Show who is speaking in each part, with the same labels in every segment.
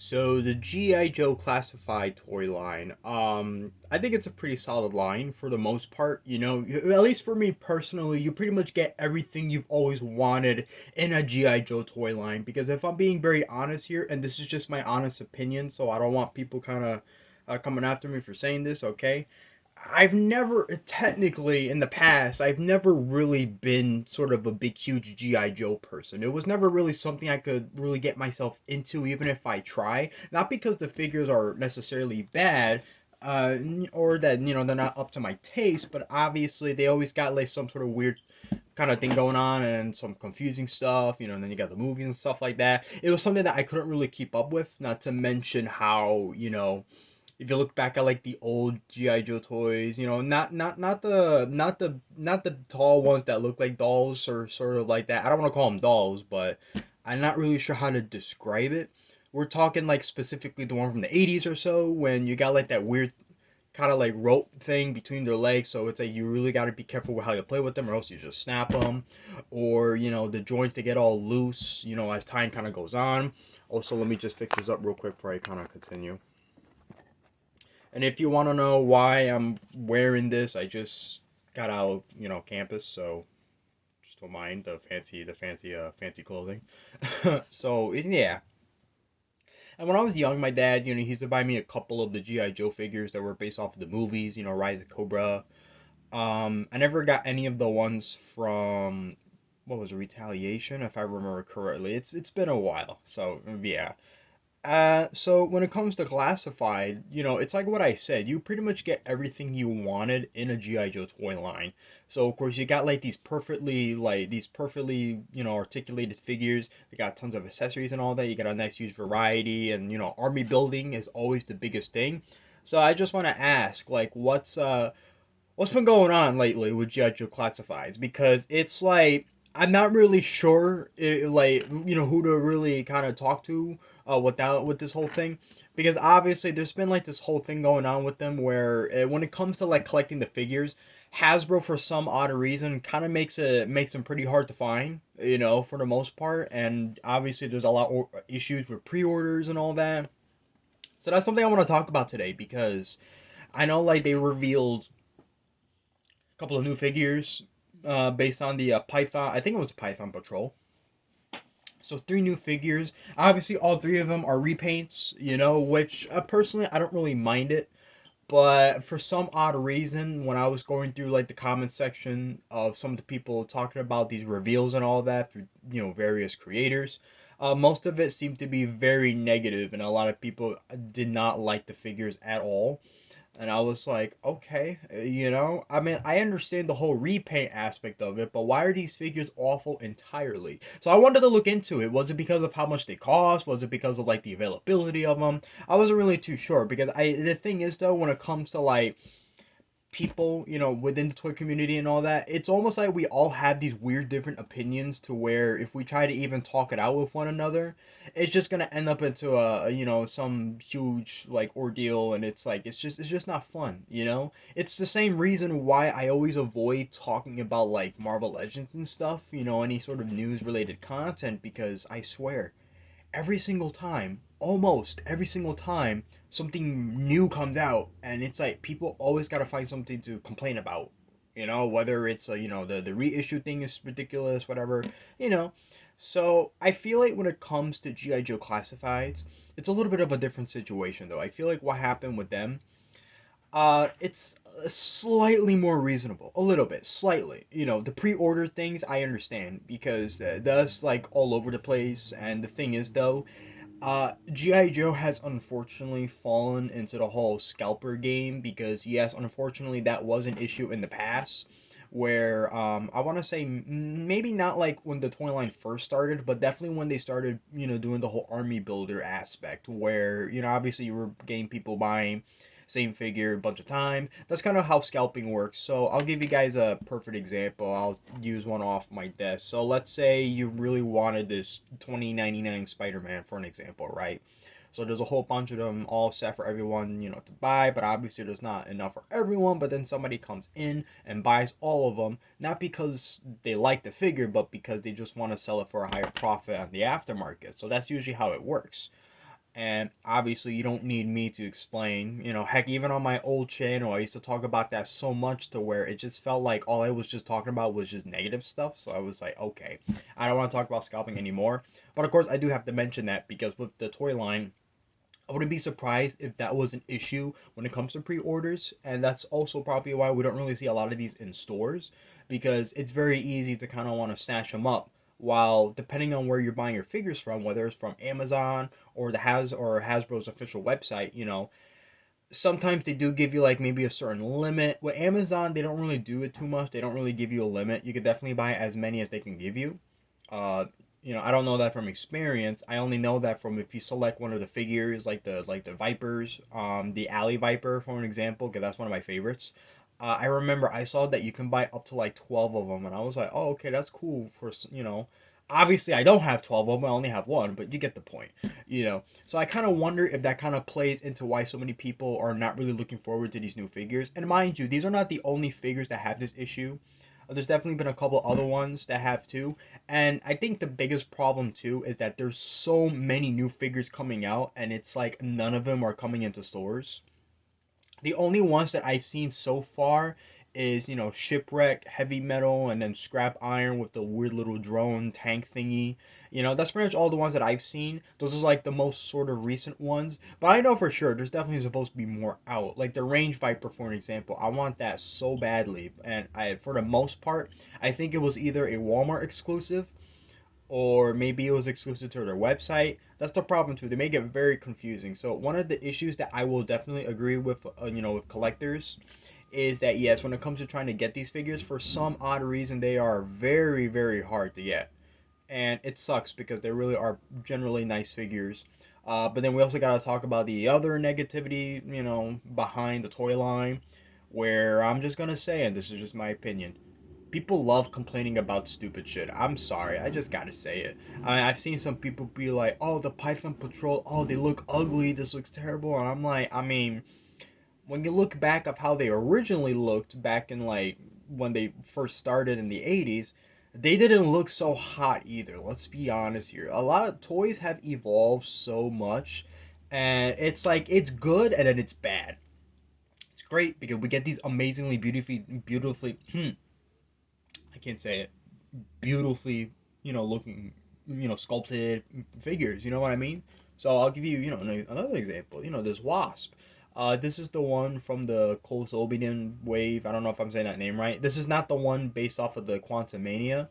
Speaker 1: So the G.I. Joe classified toy line, I think it's a pretty solid line for the most part. At least for me personally, you pretty much get everything you've always wanted in a G.I. Joe toy line. Because if I'm being very honest here, and this is just my honest opinion, so I don't want people kind of coming after me for saying this, okay? I've never, technically, in the past, I've never really been sort of a big, huge G.I. Joe person. It was never really something I could really get myself into, even if I try. Not because the figures are necessarily bad, or that, they're not up to my taste, but obviously they always got like some sort of weird kind of thing going on and some confusing stuff, and then you got the movies and stuff like that. It was something that I couldn't really keep up with, not to mention how, if you look back at like the old GI Joe toys, not the tall ones that look like dolls or sort of like that. I don't want to call them dolls, but I'm not really sure how to describe it. We're talking like specifically the one from the 80s or so when you got like that weird kind of like rope thing between their legs, so it's like you really got to be careful with how you play with them or else you just snap them, or the joints they get all loose as time kind of goes on. Also, let me just fix this up real quick before I kind of continue. And if you want to know why I'm wearing this, I just got out of, campus, so just don't mind fancy clothing. So yeah. And when I was young, my dad, he used to buy me a couple of the GI Joe figures that were based off of the movies, Rise of Cobra. I never got any of the ones from what was it, Retaliation, if I remember correctly. It's been a while, so yeah. So when it comes to classified, it's like what I said. You pretty much get everything you wanted in a GI Joe toy line. So of course you got like these perfectly articulated figures. They got tons of accessories and all that. You got a nice huge variety, and army building is always the biggest thing. So I just want to ask, like, what's been going on lately with GI Joe classifieds? Because it's like I'm not really sure, like who to really kind of talk to with this whole thing, because obviously there's been like this whole thing going on with them where when it comes to like collecting the figures, Hasbro for some odd reason kind of makes them pretty hard to find, for the most part, and obviously there's a lot of issues with pre-orders and all that. So that's something I want to talk about today because I know like they revealed couple of new figures based on the Python. I think it was the Python Patrol. So three new figures. Obviously, all three of them are repaints. Which personally I don't really mind it. But for some odd reason, when I was going through like the comment section of some of the people talking about these reveals and all that through various creators, most of it seemed to be very negative, and a lot of people did not like the figures at all. And I was like, okay, I mean, I understand the whole repaint aspect of it, but why are these figures awful entirely? So I wanted to look into it. Was it because of how much they cost? Was it because of like the availability of them? I wasn't really too sure because the thing is though, when it comes to like people, within the toy community and all that, it's almost like we all have these weird different opinions to where if we try to even talk it out with one another, it's just gonna end up into some huge like ordeal, and it's like it's just not fun. It's the same reason why I always avoid talking about like Marvel Legends and stuff, any sort of news related content, because I swear every single time, almost every single time, something new comes out, and it's like people always got to find something to complain about. Whether it's the reissue thing is ridiculous, whatever. You know, so I feel like when it comes to GI Joe classifieds, it's a little bit of a different situation though. I feel like what happened with them, it's slightly more reasonable, a little bit, slightly. The pre-order things I understand because that's like all over the place. And the thing is, though, GI Joe has unfortunately fallen into the whole scalper game because yes, unfortunately, that was an issue in the past. Where I want to say maybe not like when the toy line first started, but definitely when they started, doing the whole army builder aspect, where obviously you were getting people buying same figure a bunch of times. That's kind of how scalping works. So I'll give you guys a perfect example. I'll use one off my desk. So let's say you really wanted this 2099 Spider-Man for an example, right? So there's a whole bunch of them all set for everyone, to buy, but obviously there's not enough for everyone. But then somebody comes in and buys all of them, not because they like the figure, but because they just want to sell it for a higher profit on the aftermarket. So that's usually how it works. And obviously, you don't need me to explain. Heck, even on my old channel, I used to talk about that so much to where it just felt like all I was just talking about was just negative stuff. So I was like, okay, I don't want to talk about scalping anymore. But of course, I do have to mention that because with the toy line, I wouldn't be surprised if that was an issue when it comes to pre-orders, and that's also probably why we don't really see a lot of these in stores, because it's very easy to kind of want to snatch them up. While depending on where you're buying your figures from, whether it's from Amazon or Hasbro's official website, sometimes they do give you like maybe a certain limit. With Amazon, they don't really do it too much. They don't really give you a limit. You could definitely buy as many as they can give you. Uh, I don't know that from experience. I only know that from if you select one of the figures, like the Vipers, the Alley Viper, for an example, because that's one of my favorites. I remember I saw that you can buy up to like 12 of them, and I was like, oh, okay, that's cool for. Obviously, I don't have 12 of them. I only have one, but you get the point. So I kind of wonder if that kind of plays into why so many people are not really looking forward to these new figures. And mind you, these are not the only figures that have this issue. There's definitely been a couple other ones that have too. And I think the biggest problem too is that there's so many new figures coming out, and it's like none of them are coming into stores. The only ones that I've seen so far is, Shipwreck, Heavy Metal, and then Scrap Iron with the weird little drone tank thingy. That's pretty much all the ones that I've seen. Those are like the most sort of recent ones. But I know for sure there's definitely supposed to be more out. Like the Range Viper, for an example. I want that so badly. And for the most part, I think it was either a Walmart exclusive or maybe it was exclusive to their website. That's the problem too. They make it very confusing. So one of the issues that I will definitely agree with, with collectors, is that yes, when it comes to trying to get these figures, for some odd reason, they are very, very hard to get, and it sucks because they really are generally nice figures. But then we also got to talk about the other negativity, behind the toy line, where I'm just gonna say, and this is just my opinion, people love complaining about stupid shit. I'm sorry, I just gotta say it. I've seen some people be like, "Oh, the Python Patrol, oh, they look ugly. This looks terrible," and I'm like, when you look back of how they originally looked back in like when they first started in the 80s, they didn't look so hot either. Let's be honest here. A lot of toys have evolved so much, and it's like it's good and then it's bad. It's great because we get these amazingly beautifully I can't say it, beautifully, looking, sculpted figures. You know what I mean? So I'll give you, another example. This Wasp. This is the one from the Colosobian wave. I don't know if I'm saying that name right. This is not the one based off of the Quantum Mania,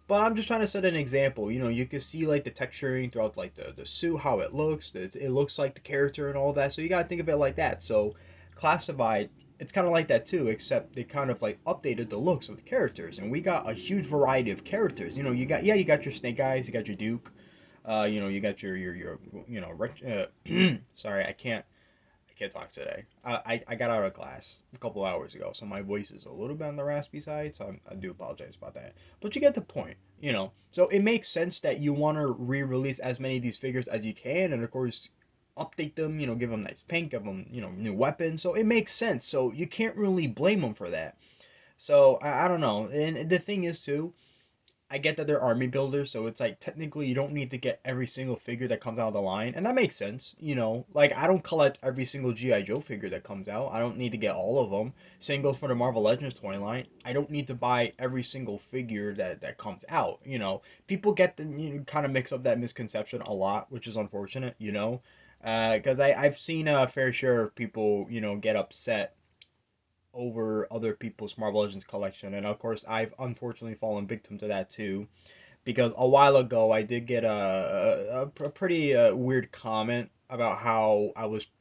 Speaker 1: but I'm just trying to set an example. You can see like the texturing throughout like the suit, how it looks. It looks like the character and all that. So you gotta think of it like that. So Classified, it's kind of like that too, except they kind of like updated the looks of the characters, and we got a huge variety of characters. You got your Snake Eyes, you got your Duke, you got your sorry, I can't talk today. I got out of class a couple hours ago, so my voice is a little bit on the raspy side, so I do apologize about that. But you get the point. So it makes sense that you want to re-release as many of these figures as you can, and of course, update them. Give them nice paint, give them new weapons. So it makes sense. So you can't really blame them for that. So I don't know. And the thing is too, I get that they're army builders, so it's like technically you don't need to get every single figure that comes out of the line, and that makes sense. Like I don't collect every single GI Joe figure that comes out. I don't need to get all of them. Same goes for the Marvel Legends toy line. I don't need to buy every single figure that comes out. People get the kind of mix up that misconception a lot, which is unfortunate. Because I've seen a fair share of people get upset over other people's Marvel Legends collection. And of course, I've unfortunately fallen victim to that too. Because a while ago, I did get a pretty weird comment about how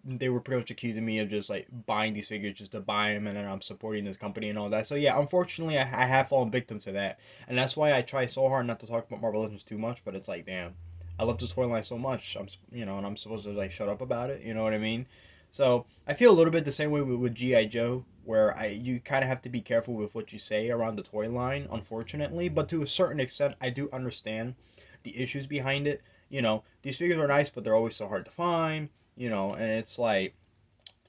Speaker 1: they were pretty much accusing me of just like buying these figures just to buy them, and then I'm supporting this company and all that. So yeah, unfortunately, I have fallen victim to that. And that's why I try so hard not to talk about Marvel Legends too much, but it's like, damn, I love this toy line so much. And I'm supposed to like shut up about it. You know what I mean? So I feel a little bit the same way with GI Joe, where you kind of have to be careful with what you say around the toy line, unfortunately. But to a certain extent, I do understand the issues behind it. These figures are nice, but they're always so hard to find. And it's like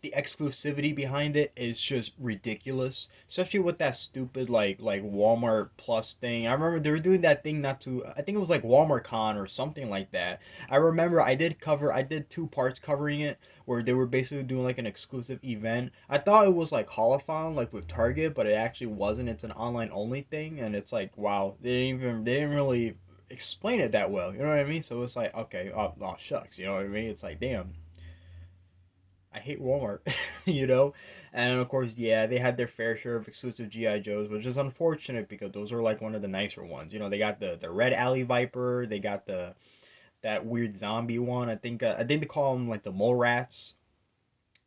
Speaker 1: the exclusivity behind it is just ridiculous, especially with that stupid like Walmart Plus thing. I remember they were doing that thing not too, I think it was like Walmart Con or something like that. I remember I did two parts covering it where they were basically doing like an exclusive event. I thought it was like Holophon like with Target, but it actually wasn't. It's an online only thing, and it's like, wow, they didn't really explain it that well, you know what I mean? So it's like, okay, oh shucks, you know what I mean? It's like, damn, I hate Walmart, you know? And of course, yeah, they had their fair share of exclusive G.I. Joes, which is unfortunate because those are like one of the nicer ones. You know, they got the Red Alley Viper, they got the that weird zombie one. I think they call them like the mole rats.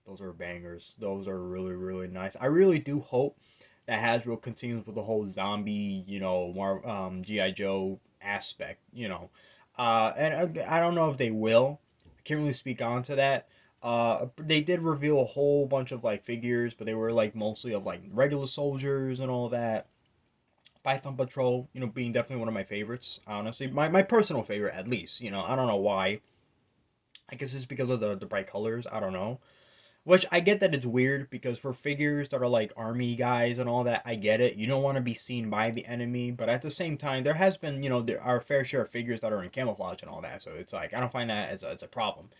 Speaker 1: Those are bangers. Those are really really nice. I really do hope that Hasbro continues with the whole zombie, you know, GI Joe aspect, you know. And I don't know if they will. I can't really speak on to that. They did reveal a whole bunch of like figures, but they were like mostly of like regular soldiers and all that. Python Patrol, you know, being definitely one of my favorites, honestly. My personal favorite, at least, you know. I don't know why. I guess it's because of the bright colors. I don't know. Which I get that it's weird because for figures that are like army guys and all that, I get it. You don't want to be seen by the enemy, but at the same time, there has been, you know, there are fair share of figures that are in camouflage and all that. So it's like I don't find that as a problem.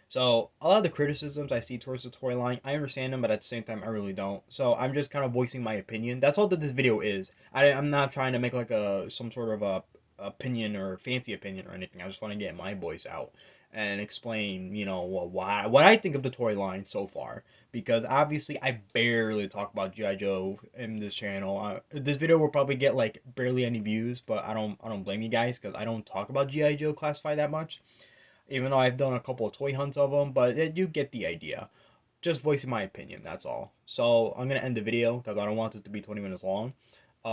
Speaker 1: So a lot of the criticisms I see towards the toy line, I understand them, but at the same time, I really don't. So I'm just kind of voicing my opinion. That's all that this video is. I'm not trying to make like a some sort of a opinion or fancy opinion or anything. I just want to get my voice out and explain, you know, what I think of the toy line so far. Because obviously, I barely talk about GI Joe in this channel. This video will probably get like barely any views, but I don't blame you guys because I don't talk about GI Joe Classified that much. Even though I've done a couple of toy hunts of them, but you get the idea. Just voicing my opinion, that's all. So I'm gonna end the video because I don't want this to be 20 minutes long.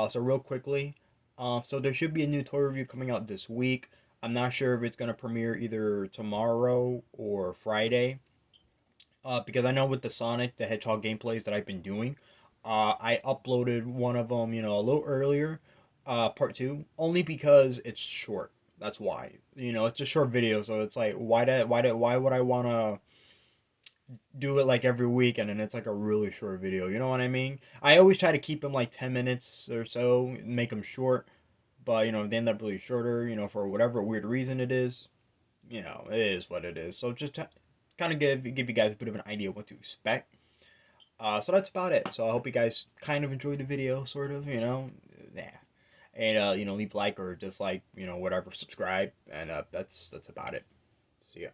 Speaker 1: So real quickly, so there should be a new toy review coming out this week. I'm not sure if it's gonna premiere either tomorrow or Friday. Because I know with the Sonic the Hedgehog gameplays that I've been doing, I uploaded one of them, you know, a little earlier, part two, only because it's short. That's why. You know, it's a short video, so it's like, why would I wanna do it like every week and then it's like a really short video? You know what I mean? I always try to keep them like 10 minutes or so, make them short, but you know they end up really shorter. You know, for whatever weird reason it is. You know, it is what it is. So just to kind of give you guys a bit of an idea what to expect. So that's about it. So I hope you guys kind of enjoyed the video, sort of, you know, yeah. And you know, leave a like or dislike, you know, whatever, subscribe, and that's about it. See ya.